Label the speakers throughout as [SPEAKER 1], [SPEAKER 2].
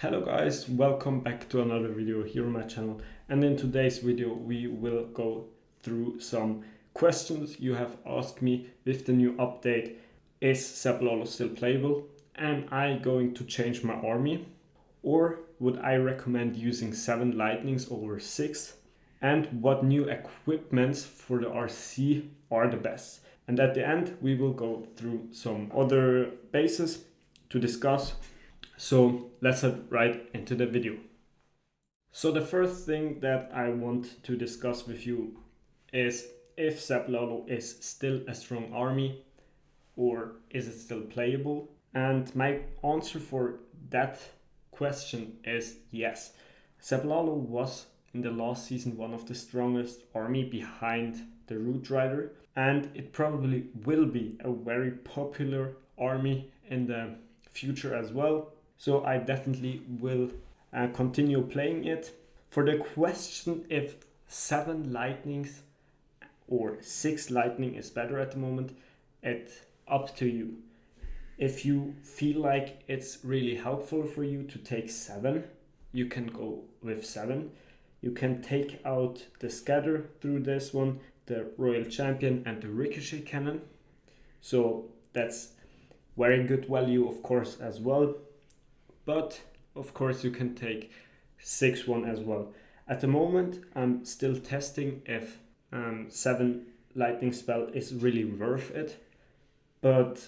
[SPEAKER 1] Hello guys, welcome back to another video here on my channel, and in today's video we will go through some questions you have asked me with the new update. Is Zaplalo still playable? Am I going to change my army? Or would I recommend using 7 lightnings over 6? And what new equipments for the RC are the best? And at the end we will go through some other bases to discuss. So let's head right into the video. So the first thing that I want to discuss with you is if Zaplalo is still a strong army or is it still playable? And my answer for that question is yes. Zaplalo was in the last season one of the strongest army behind the Root Rider, and it probably will be a very popular army in the future as well. So I definitely will continue playing it. For the question if 7 lightnings or 6 lightning is better at the moment, it's up to you. If you feel like it's really helpful for you to take 7, you can go with 7. You can take out the scatter through this one, the Royal Champion and the Ricochet Cannon. So that's very good value of course as well. But of course you can take 6-1 as well. At the moment I'm still testing if 7 lightning spell is really worth it. But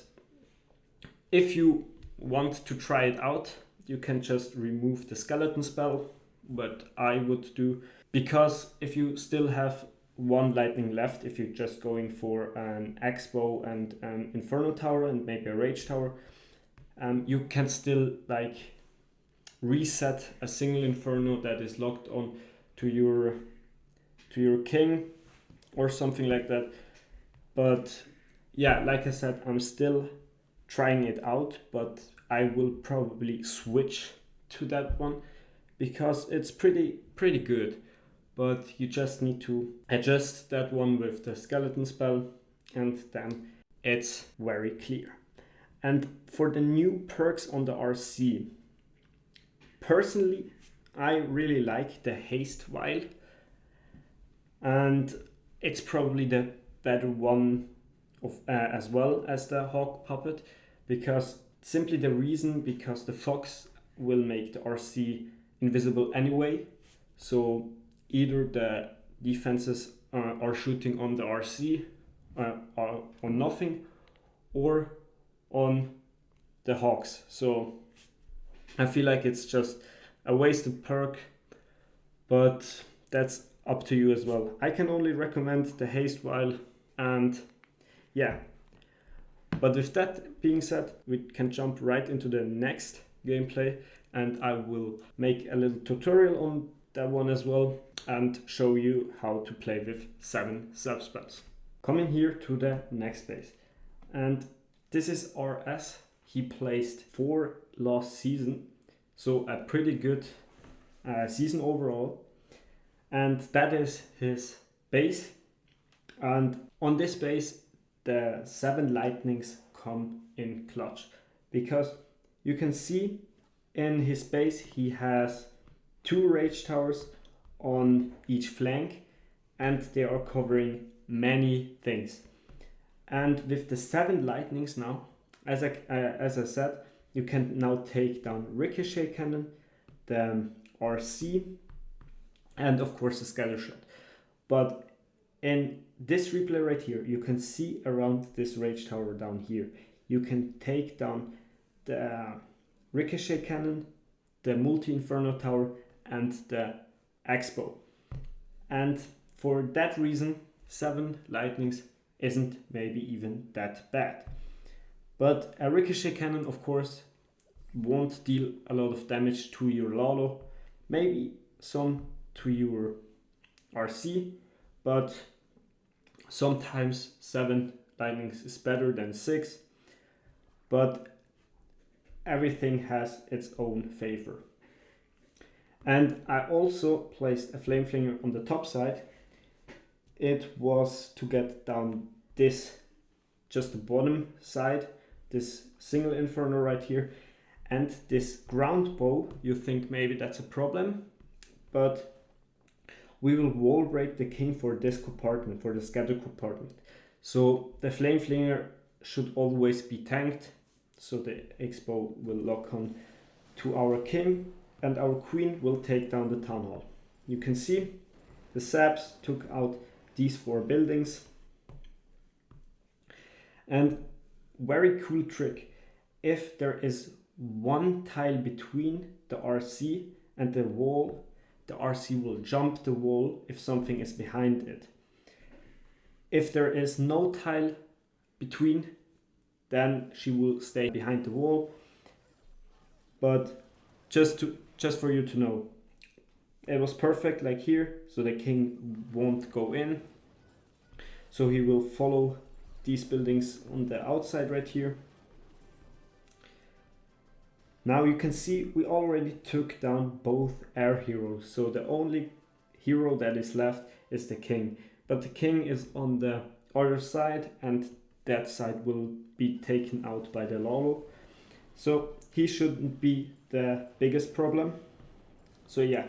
[SPEAKER 1] if you want to try it out, you can just remove the skeleton spell, what I would do. Because if you still have 1 lightning left, if you're just going for an Expo and an Inferno Tower and maybe a Rage Tower, you can still like reset a single Inferno that is locked on to your king or something like that. But yeah, like I said, I'm still trying it out, but I will probably switch to that one because it's pretty good. But you just need to adjust that one with the skeleton spell and then it's very clear. And for the new perks on the RC, personally I really like the haste vial, and it's probably the better one of as well as the hawk puppet, because the fox will make the RC invisible anyway. So either the defenses are shooting on the RC or on nothing, or on the hawks. So I feel like it's just a wasted perk, but that's up to you as well. I can only recommend the haste vial, and yeah. But with that being said, we can jump right into the next gameplay, and I will make a little tutorial on that one as well and show you how to play with 7 sub spells. Coming here to the next base, and this is RS. He placed 4 last season, so a pretty good season overall, and that is his base. And on this base the 7 lightnings come in clutch, because you can see in his base he has 2 rage towers on each flank, and they are covering many things. And with the 7 lightnings now, as I said, you can now take down Ricochet Cannon, the RC, and of course the scatter shot. But in this replay right here, you can see around this rage tower down here, you can take down the Ricochet Cannon, the multi-inferno tower, and the Expo. And for that reason, 7 lightnings isn't maybe even that bad. But a Ricochet Cannon of course won't deal a lot of damage to your Lalo, maybe some to your RC, but sometimes 7 lightnings is better than 6. But everything has its own favor. And I also placed a Flame Flinger on the top side. It was to get down this, just the bottom side, this single Inferno right here. And this ground bow, you think maybe that's a problem, but we will wall break the king for this compartment, for the scatter compartment. So the flame flinger should always be tanked, so the X-bow will lock on to our king and our queen will take down the town hall. You can see the saps took out these 4 buildings. And very cool trick, if there is one tile between the RC and the wall, the RC will jump the wall if something is behind it. If there is no tile between, then she will stay behind the wall. But just for you to know, it was perfect like here, so the king won't go in. So he will follow these buildings on the outside right here. Now you can see we already took down both air heroes, so the only hero that is left is the king. But the king is on the other side and that side will be taken out by the Lalo. So he shouldn't be the biggest problem. So yeah.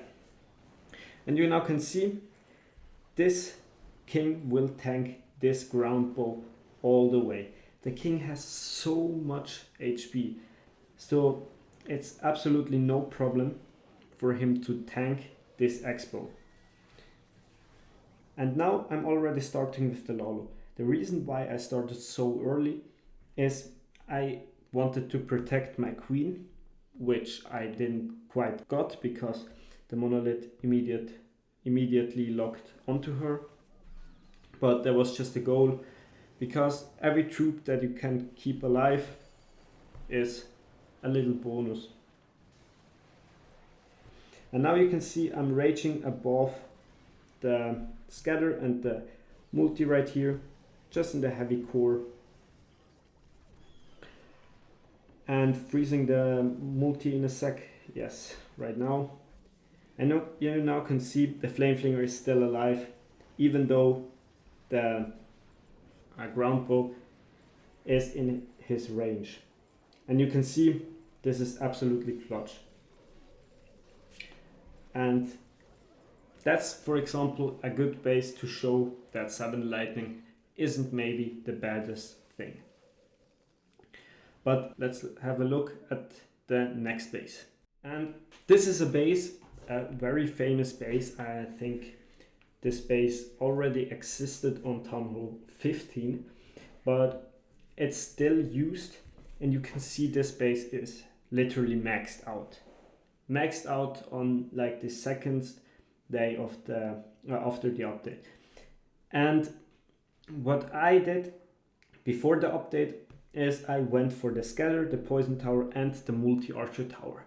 [SPEAKER 1] And you now can see this king will tank this ground bow all the way. The king has so much HP. So it's absolutely no problem for him to tank this X-bow. And now I'm already starting with the Lalo. The reason why I started so early is I wanted to protect my queen, which I didn't quite got because the monolith immediately locked onto her. But that was just a goal, because every troop that you can keep alive is a little bonus. And now you can see I'm raging above the scatter and the multi right here, just in the heavy core, and freezing the multi in a sec. Yes, right now. And you now can see the flame flinger is still alive, even though the ground bow is in his range. And you can see this is absolutely clutch. And that's, for example, a good base to show that 7 lightning isn't maybe the baddest thing. But let's have a look at the next base. And this is a base, a very famous base. I think this base already existed on Town Hall 15, but it's still used. And you can see this base is literally maxed out. Maxed out on like the second day of the after the update. And what I did before the update is I went for the scatter, the poison tower, and the multi-archer tower.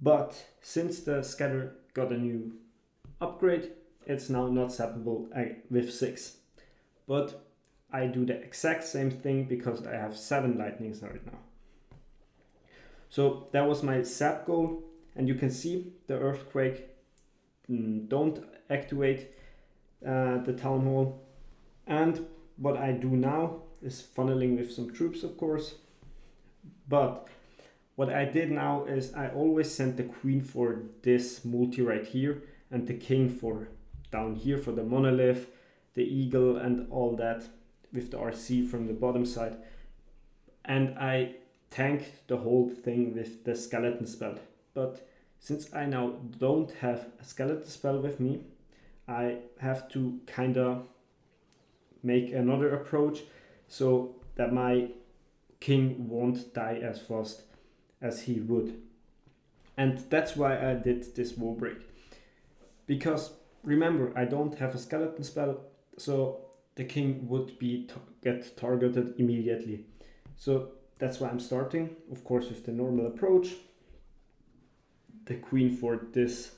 [SPEAKER 1] But since the scatter got a new upgrade, it's now not zappable with 6. But I do the exact same thing because I have 7 lightnings right now. So that was my zap goal, and you can see the earthquake don't activate the town hall. And what I do now is funneling with some troops, of course. But what I did now is I always sent the queen for this multi right here and the king for down here for the monolith, the eagle and all that with the RC from the bottom side. And I tanked the whole thing with the skeleton spell. But since I now don't have a skeleton spell with me, I have to kinda make another approach so that my king won't die as fast as he would. And that's why I did this wall break. Because remember, I don't have a skeleton spell, so the king would be get targeted immediately. So that's why I'm starting, of course, with the normal approach. The queen for this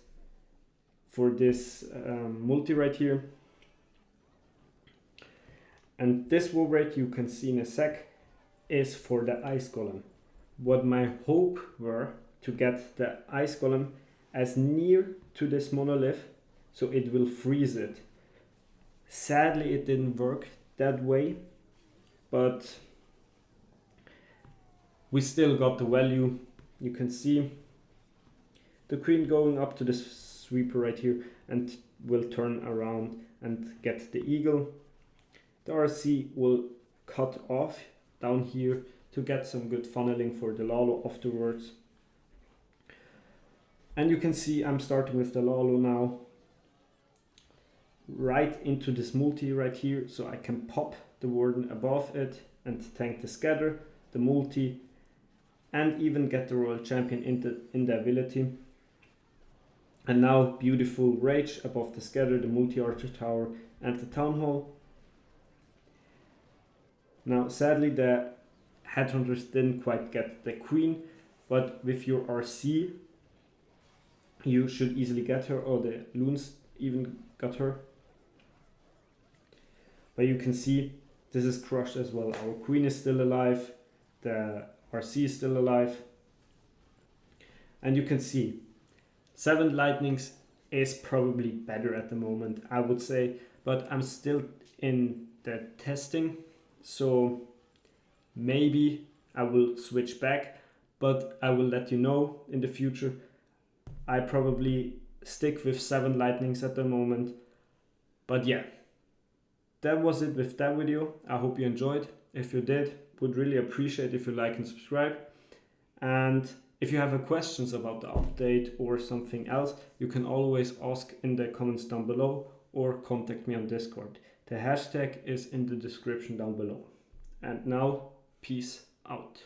[SPEAKER 1] multi right here. And this wall break you can see in a sec is for the ice golem. What my hope were to get the ice golem as near to this monolith so it will freeze it. Sadly it didn't work that way, but we still got the value. You can see the queen going up to the sweeper right here and will turn around and get the eagle. The RC will cut off down here to get some good funneling for the Lalo afterwards. And you can see I'm starting with the Lalo now right into this multi right here, so I can pop the warden above it and tank the scatter, the multi, and even get the royal champion in the ability. And now beautiful rage above the scatter, the multi-archer tower, and the town hall. Now sadly the headhunters didn't quite get the queen, but with your RC you should easily get her, or the loons even got her. But you can see this is crushed as well. Our queen is still alive, the RC is still alive, and you can see 7 lightnings is probably better at the moment, I would say, but I'm still in the testing, so maybe I will switch back, but I will let you know in the future. I probably stick with 7 lightnings at the moment. But yeah, that was it with that video. I hope you enjoyed. If you did, would really appreciate if you like and subscribe. And if you have questions about the update or something else, you can always ask in the comments down below or contact me on Discord. The hashtag is in the description down below. And now, peace out.